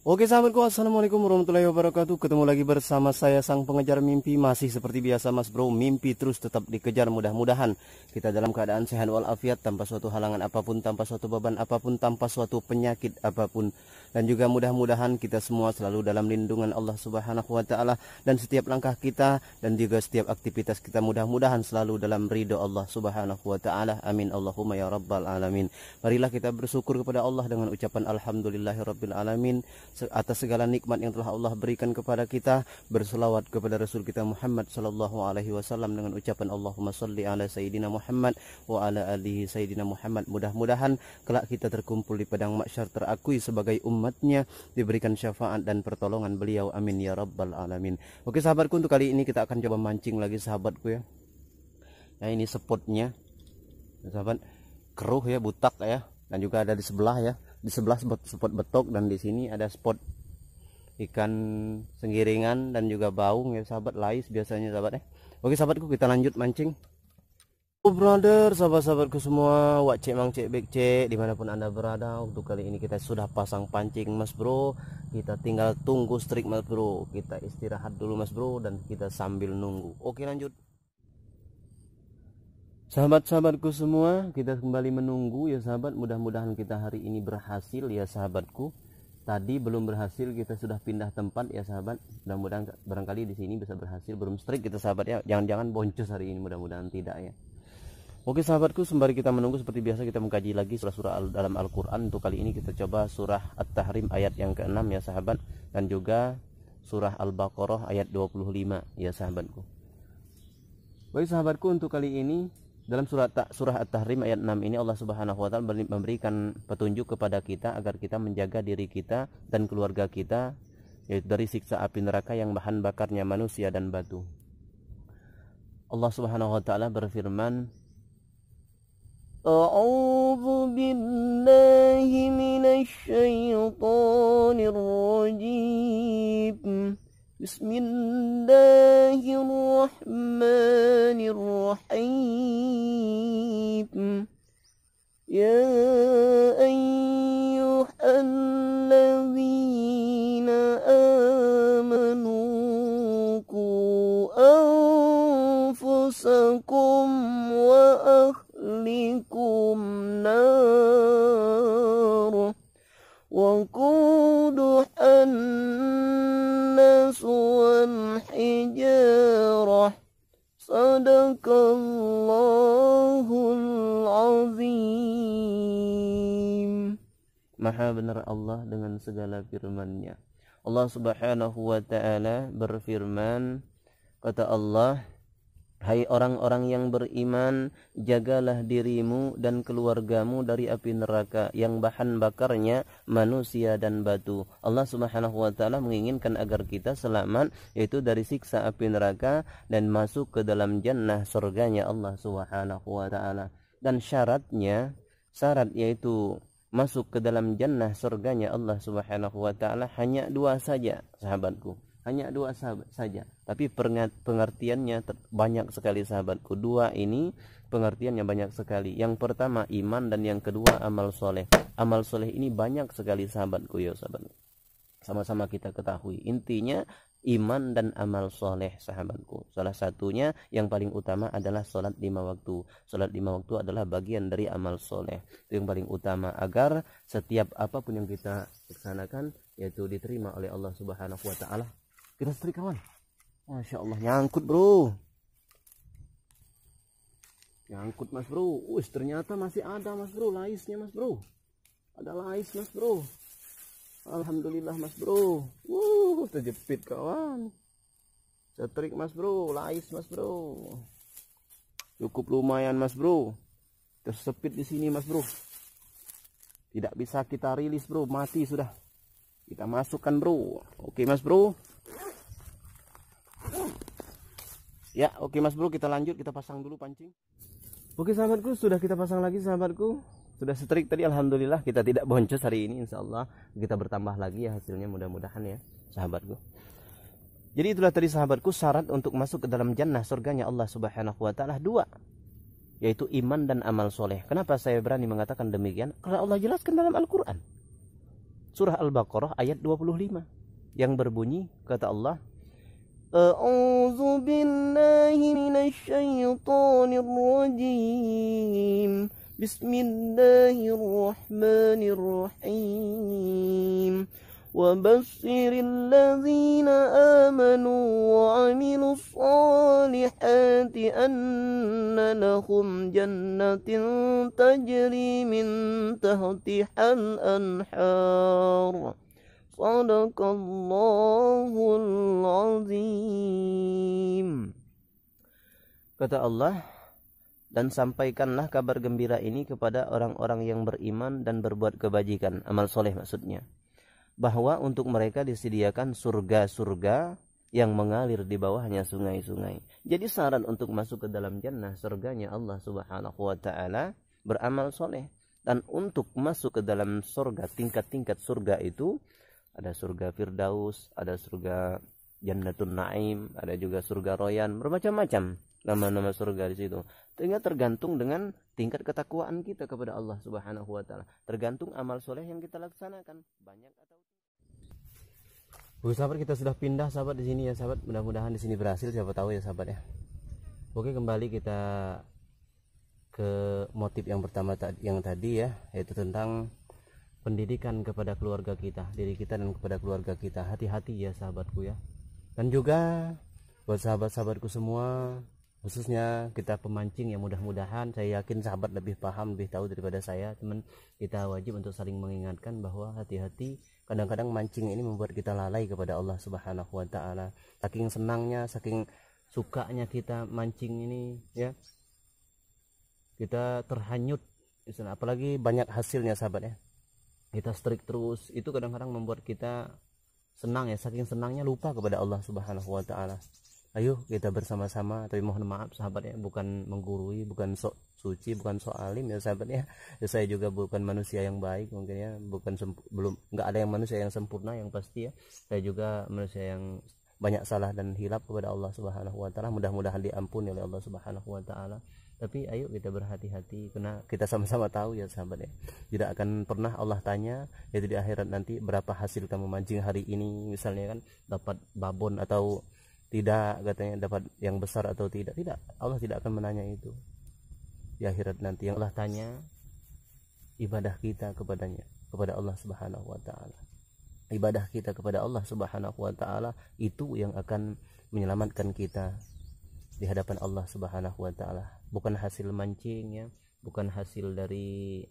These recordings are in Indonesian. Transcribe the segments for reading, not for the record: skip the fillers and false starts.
Oke sahabatku, assalamualaikum warahmatullahi wabarakatuh. Ketemu lagi bersama saya sang pengejar mimpi. Masih seperti biasa mas bro, mimpi terus tetap dikejar. Mudah-mudahan kita dalam keadaan sehat walafiat, tanpa suatu halangan apapun, tanpa suatu beban apapun, tanpa suatu penyakit apapun. Dan juga mudah-mudahan kita semua selalu dalam lindungan Allah subhanahu wa ta'ala. Dan setiap langkah kita dan juga setiap aktivitas kita mudah-mudahan selalu dalam ridho Allah subhanahu wa ta'ala. Amin Allahumma ya rabbal alamin. Marilah kita bersyukur kepada Allah dengan ucapan alhamdulillahirabbil alamin atas segala nikmat yang telah Allah berikan kepada kita. Berselawat kepada Rasul kita Muhammad sallallahu alaihi wasallam dengan ucapan Allahumma shalli ala sayyidina Muhammad wa ala alihi sayyidina Muhammad. Mudah-mudahan kelak kita terkumpul di padang mahsyar terakui sebagai umatnya, diberikan syafaat dan pertolongan beliau. Amin ya rabbal alamin. Oke sahabatku, untuk kali ini kita akan coba mancing lagi sahabatku ya. Nah ini spotnya sahabat, keruh ya, butak ya, dan juga ada di sebelah ya. Di sebelah spot betok, dan di sini ada spot ikan senggiringan dan juga baung ya sahabat, lais biasanya sahabat ya. Oke sahabatku, kita lanjut mancing. Oh brother, sahabat-sahabatku semua, wak cek mang cek bek cek dimanapun anda berada. Untuk kali ini kita sudah pasang pancing mas bro. Kita tinggal tunggu strik mas bro. Kita istirahat dulu mas bro, dan kita sambil nunggu. Oke lanjut. Sahabat-sahabatku semua, kita kembali menunggu ya sahabat. Mudah-mudahan kita hari ini berhasil ya sahabatku. Tadi belum berhasil, kita sudah pindah tempat ya sahabat. Mudah-mudahan barangkali di sini bisa berhasil. Belum strike kita sahabat ya. Jangan-jangan boncos hari ini, mudah-mudahan tidak ya. Oke sahabatku, sembari kita menunggu seperti biasa kita mengkaji lagi surah-surah dalam Al-Qur'an. Untuk kali ini kita coba surah At-Tahrim ayat yang ke-6 ya sahabat, dan juga surah Al-Baqarah ayat 25 ya sahabatku. Baik sahabatku, untuk kali ini dalam surah At-Tahrim ayat 6 ini Allah Subhanahu wa taala memberikan petunjuk kepada kita agar kita menjaga diri kita dan keluarga kita yaitu dari siksa api neraka yang bahan bakarnya manusia dan batu. Allah Subhanahu wa taala berfirman, A'udzu billahi minasy syaithanir rajim. Bismillahirrahmanirrahim. Ya ayyuhalladzina amanu qu anfusakum wa ahlikum nar wa quduhan wal hijarah. Sadaqallahul azim. Maha benar Allah dengan segala firman-Nya. Allah Subhanahu wa taala berfirman, kata Allah, hai orang-orang yang beriman, jagalah dirimu dan keluargamu dari api neraka yang bahan bakarnya manusia dan batu. Allah Subhanahu wa taala menginginkan agar kita selamat yaitu dari siksa api neraka dan masuk ke dalam jannah surganya Allah Subhanahu wa taala. Dan syarat yaitu masuk ke dalam jannah surganya Allah Subhanahu wa taala hanya dua saja sahabatku. Hanya dua saja, tapi pengertiannya banyak sekali sahabatku. Dua ini pengertiannya banyak sekali. Yang pertama iman, dan yang kedua amal soleh. Amal soleh ini banyak sekali sahabatku ya sahabat. Sama-sama kita ketahui intinya iman dan amal soleh sahabatku. Salah satunya yang paling utama adalah sholat 5 waktu. Sholat 5 waktu adalah bagian dari amal soleh. Itu yang paling utama agar setiap apapun yang kita laksanakan yaitu diterima oleh Allah Subhanahu wa taala. Kita strik kawan. Masya Allah, nyangkut bro. Nyangkut mas bro. Ternyata masih ada mas bro, laisnya mas bro. Ada lais mas bro. Alhamdulillah mas bro. Terjepit kawan. Strik mas bro, lais mas bro. Cukup lumayan mas bro. Tersepit di sini mas bro. Tidak bisa kita rilis bro, mati sudah. Kita masukkan bro. Oke mas bro. Ya, oke mas bro, kita lanjut, kita pasang dulu pancing. Oke sahabatku, sudah kita pasang lagi sahabatku. Sudah strik tadi, alhamdulillah kita tidak boncos hari ini, insyaallah kita bertambah lagi ya hasilnya, mudah-mudahan ya sahabatku. Jadi itulah tadi sahabatku syarat untuk masuk ke dalam jannah surganya Allah Subhanahu wa taala dua, yaitu iman dan amal soleh. Kenapa saya berani mengatakan demikian? Karena Allah jelaskan dalam Al-Qur'an. surah Al-Baqarah ayat 25 yang berbunyi kata Allah, A'udzu billahi minasy syaithanir rajim. Bismillahirrahmanirrahim. وبشر الذين آمنوا وعملوا الصالحات أن لهم جنة تجري من تحتها الأنهار صدق الله العظيم. Kata Allah, dan sampaikanlah kabar gembira ini kepada orang-orang yang beriman dan berbuat kebajikan, amal soleh maksudnya, bahwa untuk mereka disediakan surga-surga yang mengalir di bawahnya sungai-sungai. Jadi syarat untuk masuk ke dalam jannah, surganya Allah Subhanahu wa taala, beramal soleh. Dan untuk masuk ke dalam surga, tingkat-tingkat surga itu ada surga Firdaus, ada surga Jannatun Naim, ada juga surga Royan, bermacam-macam nama-nama surga di situ. Sehingga tergantung dengan tingkat ketakwaan kita kepada Allah Subhanahu wa taala, tergantung amal soleh yang kita laksanakan, banyak atau Oke sahabat, kita sudah pindah sahabat di sini ya sahabat. Mudah-mudahan di sini berhasil, siapa tahu ya sahabat ya. Oke, kembali kita ke motif yang pertama yang tadi ya, yaitu tentang pendidikan kepada keluarga kita, diri kita dan kepada keluarga kita. Hati-hati ya sahabatku ya. Dan juga buat sahabat-sahabatku semua, khususnya kita pemancing yang mudah-mudahan saya yakin sahabat lebih paham, lebih tahu daripada saya. Cuman kita wajib untuk saling mengingatkan bahwa hati-hati. Kadang-kadang mancing ini membuat kita lalai kepada Allah Subhanahu wa taala. Saking senangnya, saking sukanya kita mancing ini ya, kita terhanyut, apalagi banyak hasilnya sahabat ya. Kita strik terus, itu kadang-kadang membuat kita senang ya, saking senangnya lupa kepada Allah Subhanahu wa taala. Ayo kita bersama-sama, tapi mohon maaf sahabat ya, bukan menggurui, bukan sok suci, bukan sok alim ya sahabat ya. Saya juga bukan manusia yang baik mungkin ya, nggak ada yang manusia yang sempurna yang pasti ya. Saya juga manusia yang banyak salah dan hilaf kepada Allah Subhanahu wa taala. Mudah-mudahan diampuni oleh Allah Subhanahu wa taala. Tapi ayo kita berhati-hati, karena kita sama-sama tahu ya sahabat ya, tidak akan pernah Allah tanya yaitu di akhirat nanti berapa hasil kamu mancing hari ini, misalnya kan dapat babon atau tidak, katanya dapat yang besar atau tidak. Allah tidak akan menanya itu di akhirat nanti. Yang Allah tanya ibadah kita kepadanya, kepada Allah Subhanahu wa taala. Ibadah kita kepada Allah Subhanahu wa taala itu yang akan menyelamatkan kita di hadapan Allah Subhanahu wa taala. Bukan hasil mancing ya, bukan hasil dari,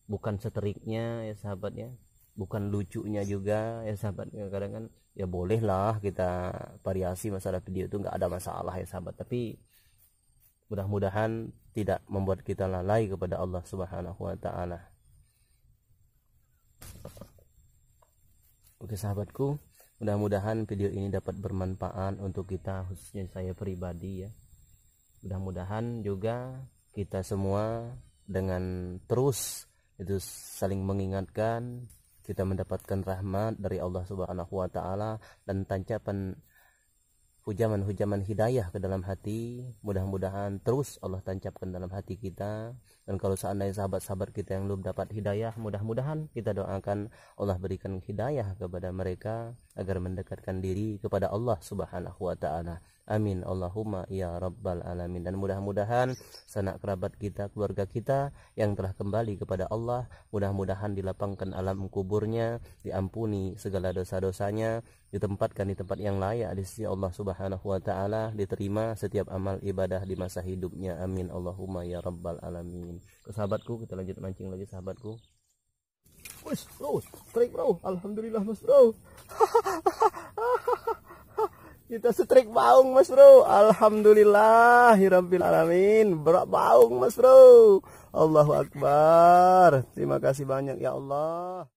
bukan seteriknya ya sahabat ya, bukan lucunya juga ya sahabat. Kadang kan ya bolehlah kita variasi masalah video itu, nggak ada masalah ya sahabat, tapi mudah-mudahan tidak membuat kita lalai kepada Allah Subhanahu wa taala. Oke sahabatku, mudah-mudahan video ini dapat bermanfaat untuk kita, khususnya saya pribadi ya. Mudah-mudahan juga kita semua dengan terus itu saling mengingatkan, kita mendapatkan rahmat dari Allah Subhanahu wa taala dan tancapan hujaman-hujaman hidayah ke dalam hati. Mudah-mudahan terus Allah tancapkan dalam hati kita. Dan kalau seandainya sahabat-sahabat kita yang belum dapat hidayah, mudah-mudahan kita doakan Allah berikan hidayah kepada mereka agar mendekatkan diri kepada Allah Subhanahu wa taala. Amin Allahumma ya rabbal alamin. Dan mudah-mudahan sanak kerabat kita, keluarga kita yang telah kembali kepada Allah, mudah-mudahan dilapangkan alam kuburnya, diampuni segala dosa-dosanya, ditempatkan di tempat yang layak di sisi Allah Subhanahu wa taala, diterima setiap amal ibadah di masa hidupnya. Amin Allahumma ya rabbal alamin. Ke sahabatku, kita lanjut mancing lagi sahabatku. Wes bro, strike bro, alhamdulillah mas bro. Kita strike baung mas bro, alhamdulillahirabbil alamin. Berak baung mas bro, Allahu akbar. Terima kasih banyak ya Allah.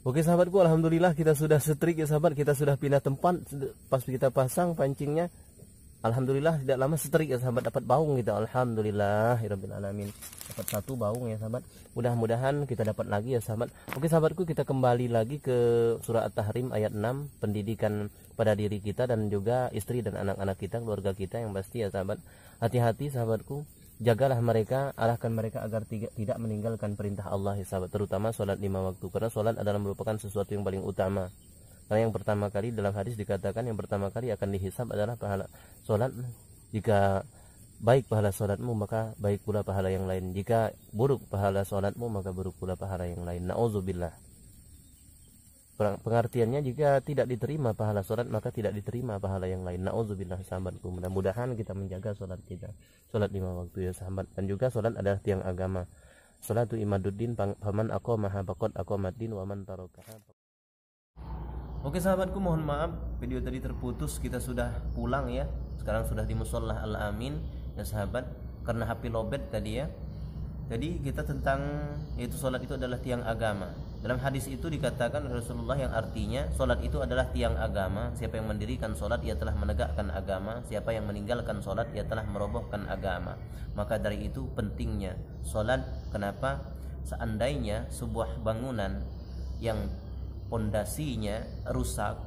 Oke sahabatku, alhamdulillah kita sudah strike ya sahabat. Kita sudah pindah tempat, pas kita pasang pancingnya, alhamdulillah tidak lama strike ya sahabat, dapat baung kita. Alhamdulillahirabbil alamin, dapat satu baung ya sahabat. Mudah-mudahan kita dapat lagi ya sahabat. Oke sahabatku, kita kembali lagi ke surah At-Tahrim ayat 6, pendidikan pada diri kita dan juga istri dan anak-anak kita, keluarga kita yang pasti ya sahabat. Hati-hati sahabatku, jagalah mereka, arahkan mereka agar tidak meninggalkan perintah Allah ya sahabat, terutama sholat 5 waktu, karena sholat adalah merupakan sesuatu yang paling utama. Karena yang pertama kali dalam hadis dikatakan yang pertama kali akan dihisab adalah pahala sholat. Jika baik pahala sholatmu maka baik pula pahala yang lain, jika buruk pahala sholatmu maka buruk pula pahala yang lain. Na'udzubillah. Pengertiannya jika tidak diterima pahala sholat maka tidak diterima pahala yang lain. Na'udzubillah sahabatku. Mudah-mudahan kita menjaga sholat kita, sholat 5 waktu ya sahabat. Dan juga sholat adalah tiang agama. Sholatu imaduddin faman aqamaha faqad aqamaddin wa man tarakaha. Oke sahabatku, mohon maaf video tadi terputus, kita sudah pulang ya. Sekarang sudah di Musholah Al-Amin ya sahabat, karena HP lobet tadi ya. Jadi kita tentang yaitu sholat itu adalah tiang agama. Dalam hadis itu dikatakan Rasulullah yang artinya sholat itu adalah tiang agama. Siapa yang mendirikan sholat ia telah menegakkan agama. Siapa yang meninggalkan sholat ia telah merobohkan agama. Maka dari itu pentingnya sholat. Kenapa? Seandainya sebuah bangunan yang pondasinya rusak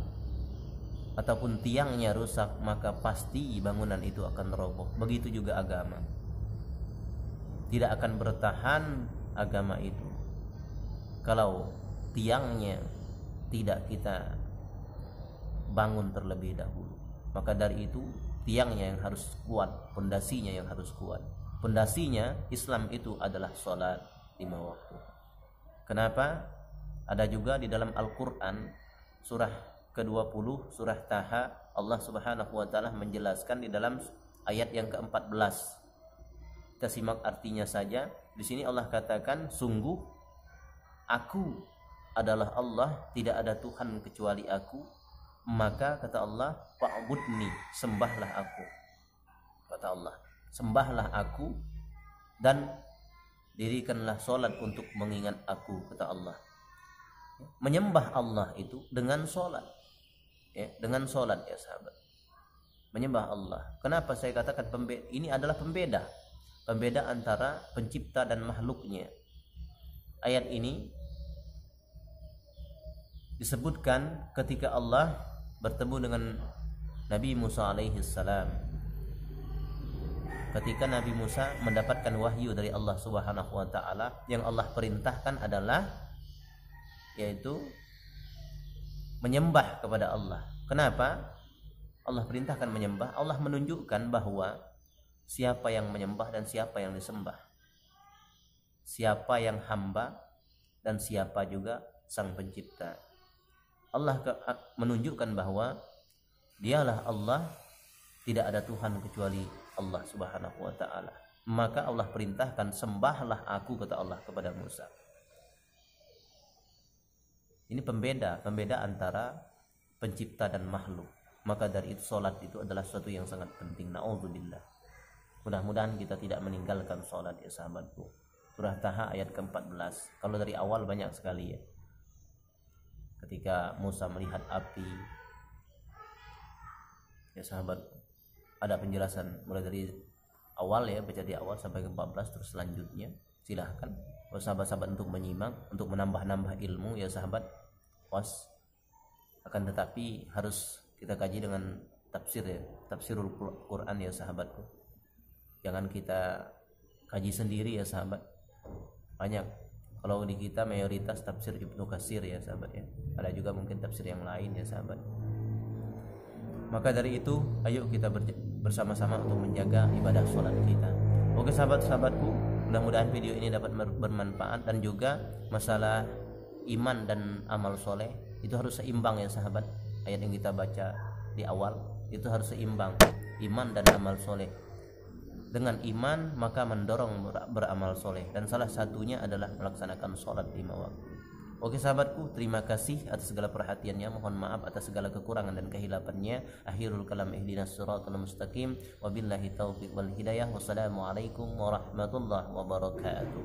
ataupun tiangnya rusak, maka pasti bangunan itu akan roboh. Begitu juga agama. Tidak akan bertahan agama itu kalau tiangnya tidak kita bangun terlebih dahulu. Maka dari itu tiangnya yang harus kuat, pondasinya yang harus kuat. Pondasinya Islam itu adalah sholat 5 waktu. Kenapa? Ada juga di dalam Al-Quran surah ke-20 surah Taha, Allah Subhanahu wa taala menjelaskan di dalam ayat yang ke-14. Kita simak artinya saja. Di sini Allah katakan, sungguh aku adalah Allah, tidak ada Tuhan kecuali aku. Maka kata Allah, fa'budni, sembahlah aku. Kata Allah, sembahlah aku dan dirikanlah sholat untuk mengingat aku, kata Allah. Menyembah Allah itu dengan sholat ya, dengan sholat ya sahabat. Menyembah Allah. Kenapa saya katakan ini adalah pembeda antara pencipta dan makhluknya. Ayat ini disebutkan ketika Allah bertemu dengan Nabi Musa alaihi salam. Ketika Nabi Musa mendapatkan wahyu dari Allah Subhanahu wa taala, yang Allah perintahkan adalah yaitu menyembah kepada Allah. Kenapa Allah perintahkan menyembah? Allah menunjukkan bahwa siapa yang menyembah dan siapa yang disembah, siapa yang hamba dan siapa juga sang pencipta. Allah menunjukkan bahwa dialah Allah, tidak ada Tuhan kecuali Allah Subhanahu wa taala. Maka Allah perintahkan, sembahlah aku, kata Allah kepada Musa. Ini pembeda antara pencipta dan makhluk. Maka dari itu sholat itu adalah sesuatu yang sangat penting. Na'udzubillah. Mudah-mudahan kita tidak meninggalkan sholat ya sahabatku. Surah Taha ayat ke-14. Kalau dari awal banyak sekali ya. Ketika Musa melihat api ya sahabat, ada penjelasan mulai dari awal ya, baca di awal sampai ke 14, terus selanjutnya silahkan sahabat-sahabat untuk menyimak, untuk menambah-nambah ilmu ya sahabat. Akan tetapi harus kita kaji dengan tafsir ya, tafsirul Quran ya sahabatku. Jangan kita kaji sendiri ya sahabat. Banyak, kalau di kita mayoritas tafsir Ibnu Katsir ya sahabat ya. Ada juga mungkin tafsir yang lain ya sahabat. Maka dari itu ayo kita bersama-sama untuk menjaga ibadah sholat kita. Oke sahabat-sahabatku, mudah-mudahan video ini dapat bermanfaat. Dan juga masalah iman dan amal soleh itu harus seimbang ya sahabat. Ayat yang kita baca di awal itu harus seimbang, iman dan amal soleh. Dengan iman maka mendorong beramal soleh, dan salah satunya adalah melaksanakan sholat 5 waktu. Oke sahabatku, terima kasih atas segala perhatiannya. Mohon maaf atas segala kekurangan dan kehilafannya. Akhirul kalam, ihdinas siratal mustaqim. Wabillahi taufiq wal hidayah. Wassalamualaikum warahmatullahi wabarakatuh.